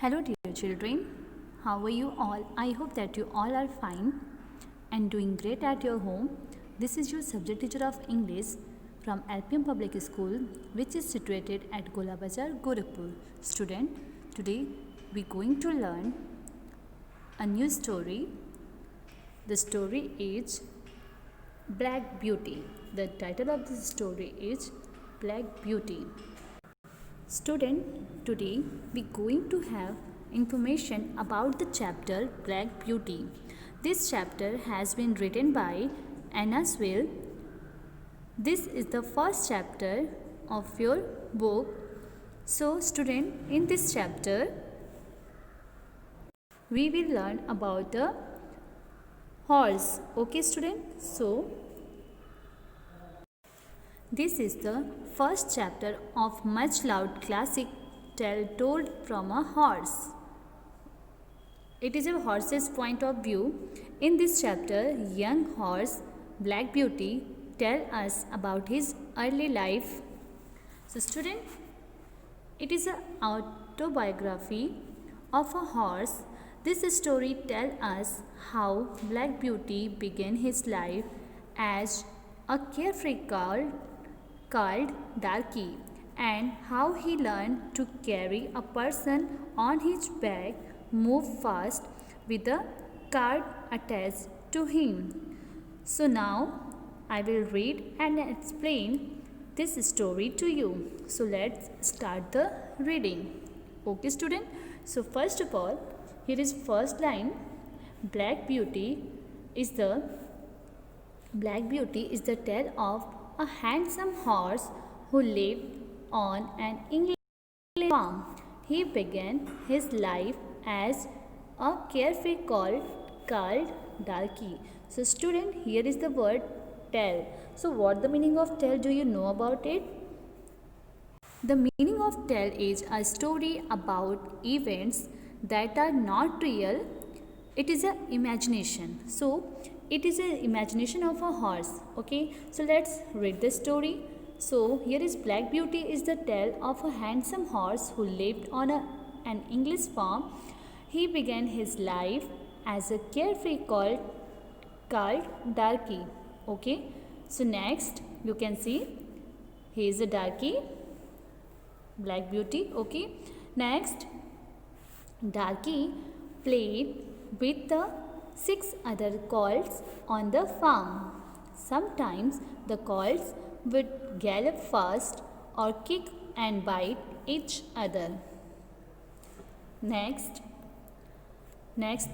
Hello, dear children. How are you all? I hope that you all are fine and doing great at your home. This is your subject teacher of English from LPM Public School, which is situated at Gola Bazar, Gorakhpur. Student, today we are going to learn a new story. The story is Black Beauty. The title of this story is Black Beauty. Student, today we are going to have information about the chapter Black Beauty. This chapter has been written by Anna Sewell. This is the first chapter of your book. So student, in this chapter we will learn about the horse. Okay student? So this is the first chapter of much loved classic tale told from a horse. It is a horse's point of view. In this chapter, young horse Black Beauty tells us about his early life. So student, it is an autobiography of a horse. This story tells us how Black Beauty began his life as a carefree girl called Darky, and how he learned to carry a person on his back, move fast with a cart attached to him. So now I will read and explain this story to you. So let's start the reading. Okay student? So first of all, here is first line. Black Beauty is the tale of a handsome horse who lived on an English farm. He began his life as a carefree called Darky. So student, here is the word tale. So what the meaning of tale? Do you know about it? The meaning of tale is a story about events that are not real. It is an imagination. So it is an imagination of a horse. Okay, so let's read the story. So here is Black Beauty is the tale of a handsome horse who lived on an English farm. He began his life as a carefree called Darky. Okay, so next you can see he is a Darky, Black Beauty. Okay, next Darky played with the 6 other colts on the farm. Sometimes the colts would gallop fast or kick and bite each other. Next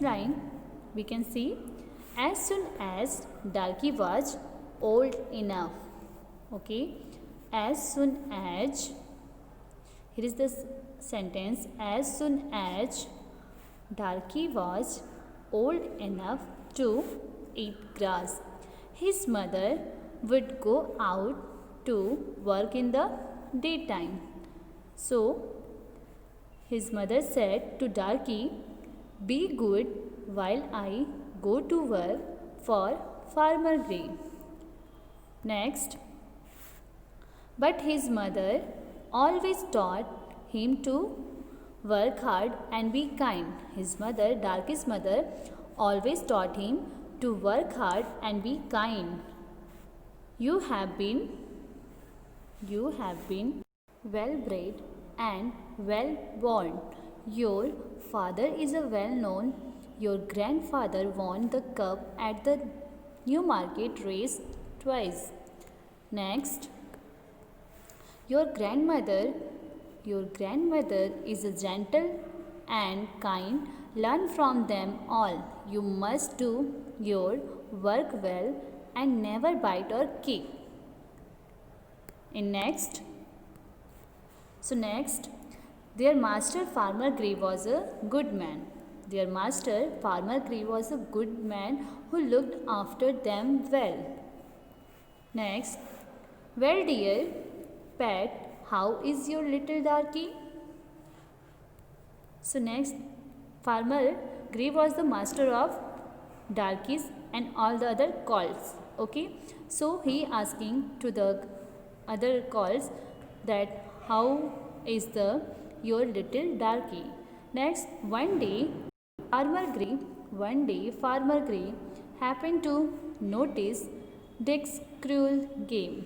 line we can see, as soon as Darky was old enough. Okay, as soon as, here is the sentence, as soon as Darky was old enough to eat grass, his mother would go out to work in the daytime. So his mother said to Darky, "Be good while I go to work for Farmer Gray." Next, but his mother always taught him to work hard and be kind. His mother, Darky's mother, always taught him to work hard and be kind. You have been well bred and well born. Your father is a well known. Your grandfather won the cup at the Newmarket race twice. Next, your grandmother is a gentle and kind. Learn from them all. You must do your work well and never bite or kick. Next, their master Farmer Gray was a good man. Their master Farmer Gray was a good man who looked after them well. Next, well dear pet, how is your little Darky? So next, Farmer Gray was the master of Darkies and all the other colts. Okay, so he asking to the other colts that how is your little Darky? Next, one day Farmer Gray happened to notice Dick's cruel game.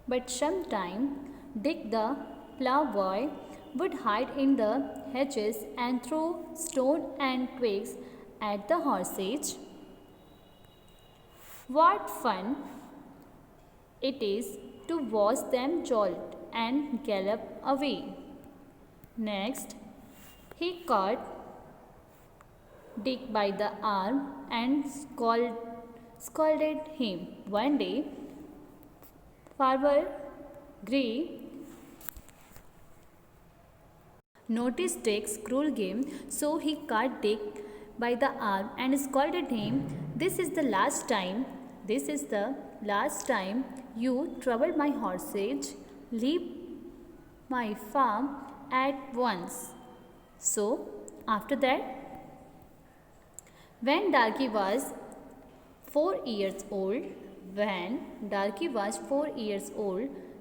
But sometime Dick the plowboy would hide in the hedges and throw stone and twigs at the horses. What fun it is to watch them jolt and gallop away. Next, he caught Dick by the arm and scolded him. One day, Farmer Gray noticed Dick's cruel game, so he caught Dick by the arm and scolded him. This is the last time you trouble my horses. Leave my farm at once. So, after that, when Darky was 4 years old,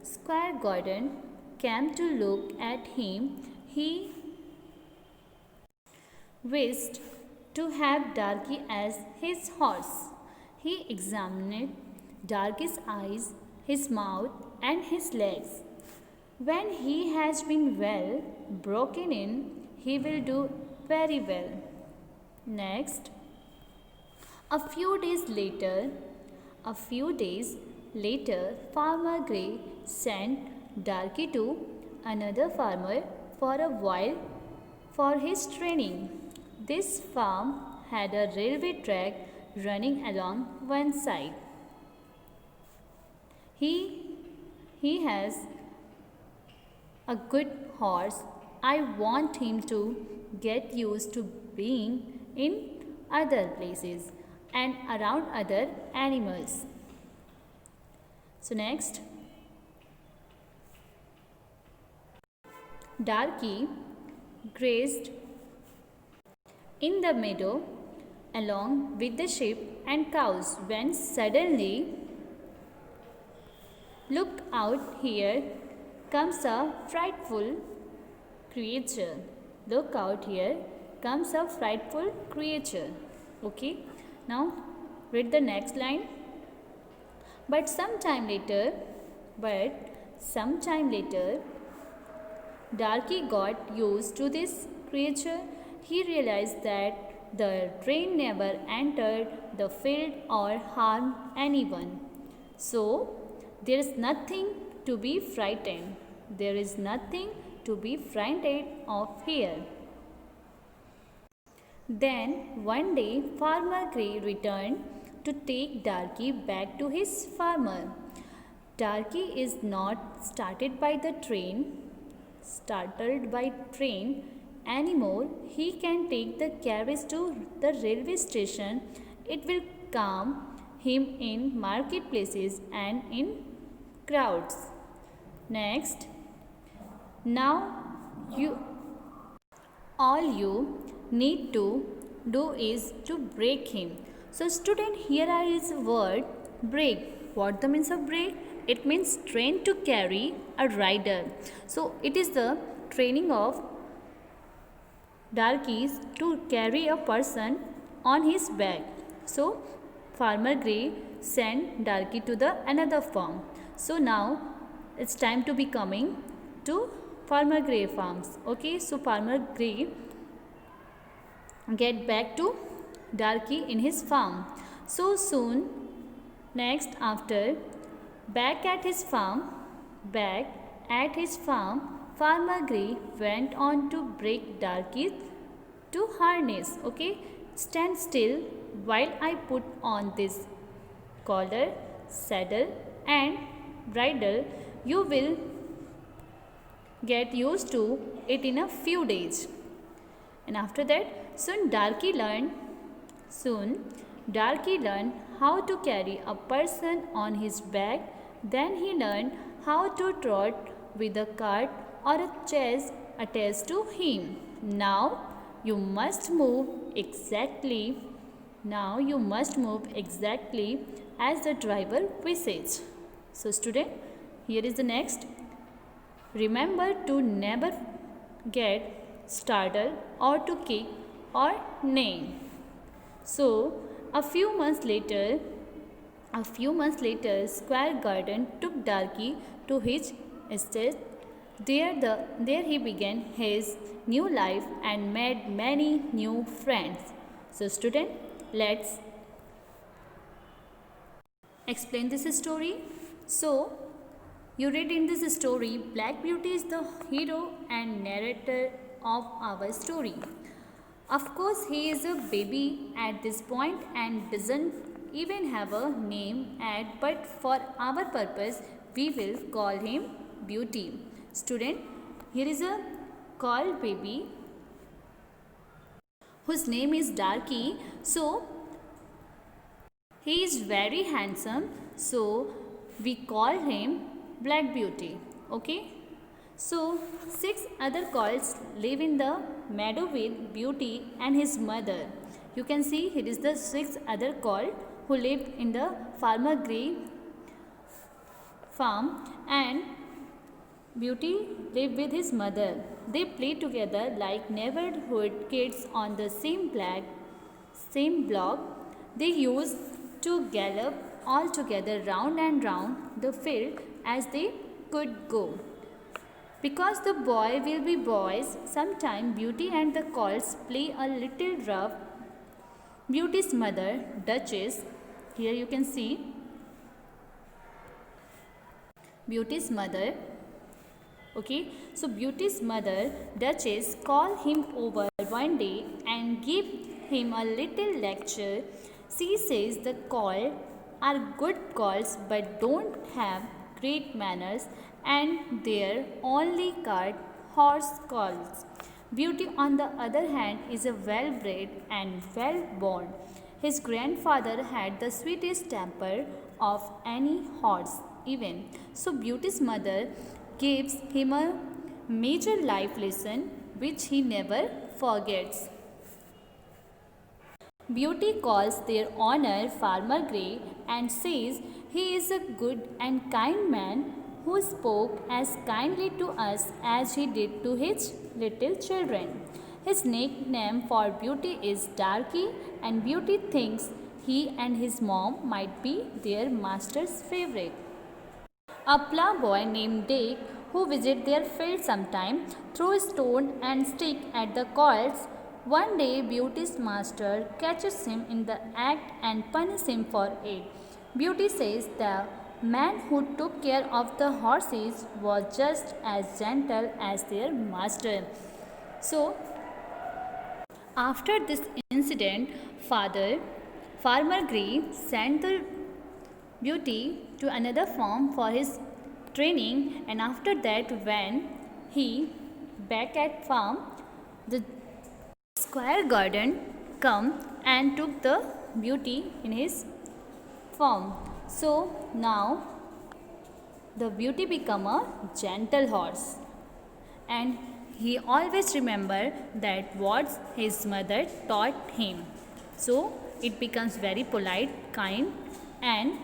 Squire Gordon came to look at him. He wished to have Darky as his horse. He examined Darky's eyes, his mouth, and his legs. When he has been well broken in, he will do very well. Next, a few days later, Farmer Gray sent Darky to another farmer for a while for his training. This farm had a railway track running along one side. He has a good horse. I want him to get used to being in other places and around other animals. So next, Darky grazed in the meadow along with the sheep and cows when suddenly, look out, here comes a frightful creature. Look out, here comes a frightful creature. Okay, now read the next line. But sometime later, Darky got used to this creature. He realized that the train never entered the field or harmed anyone. So, there is nothing to be frightened. There is nothing to be frightened of here. Then one day Farmer Gray returned to take Darky back to his farmer. Darky is not startled by train anymore. He can take the carriage to the railway station. It will calm him in marketplaces and in crowds. Next, now all you need to do is to break him. So student, here is a word break. What the means of break? It means train to carry a rider. So it is the training of Darkies to carry a person on his back. So Farmer Gray sent Darky to the another farm. So now it's time to be coming to Farmer Gray farms. Okay, so Farmer Gray get back to Darky in his farm. So soon, next after back at his farm, Farmer Gray went on to break Darky to harness. Okay, stand still while I put on this collar, saddle and bridle. You will get used to it in a few days. And after that, soon Darky learned how to carry a person on his back. Then he learned how to trot with a cart or a chaise attached to him. Now you must move exactly as the driver wishes. So student, here is the next. Remember to never get startled or to kick or neigh. So a few months later, Squire Garden took Darky to his estate. There he began his new life and made many new friends. So, student, let's explain this story. So, you read in this story, Black Beauty is the hero and narrator of our story. Of course, he is a baby at this point and doesn't even have a name yet, but for our purpose, we will call him Beauty. Student, here is a called baby whose name is Darky. So, he is very handsome. So, we call him Black Beauty. Okay. So, 6 other colts live in the meadow with Beauty and his mother. You can see here is the 6 other colt who lived in the Farmer Gray farm, and Beauty lived with his mother. They played together like neighborhood kids on the same block. They used to gallop all together round and round the field as they could go. Because the boy will be boys, sometime Beauty and the colts play a little rough. Beauty's mother, Duchess, here you can see Beauty's mother. Okay, so Beauty's mother, Duchess, called him over one day and gave him a little lecture. She says the colts are good colts but don't have great manners, and they're only called horse colts. Beauty, on the other hand, is a well-bred and well-born. His grandfather had the sweetest temper of any horse, even. So Beauty's mother gives him a major life lesson which he never forgets. Beauty calls their owner Farmer Gray and says he is a good and kind man who spoke as kindly to us as he did to his little children. His nickname for Beauty is Darky, and Beauty thinks he and his mom might be their master's favorite. A ploughboy named Dick, who visits their field sometime, throws stone and stick at the colts. One day, Beauty's master catches him in the act and punishes him for it. Beauty says the man who took care of the horses was just as gentle as their master. So, after this incident, Farmer Gray sent the Beauty to another farm for his training, and after that, when he back at farm, the Squire Garden come and took the Beauty in his farm. So now the Beauty become a gentle horse, and he always remember that what his mother taught him. So it becomes very polite, kind, and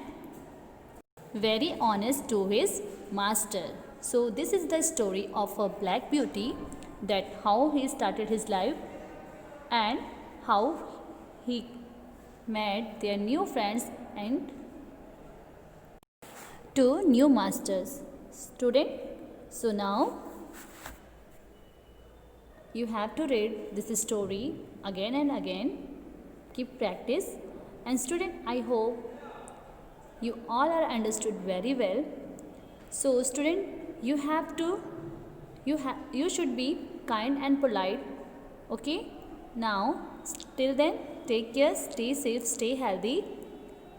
very honest to his master. So this is the story of a Black Beauty, that how he started his life and how he met their new friends and two new masters. Student, so now you have to read this story again and again. Keep practice. And student, I hope you all are understood very well. So student, you should be kind and polite. Okay? Now, till then, take care, stay safe, stay healthy.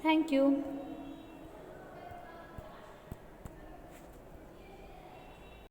Thank you.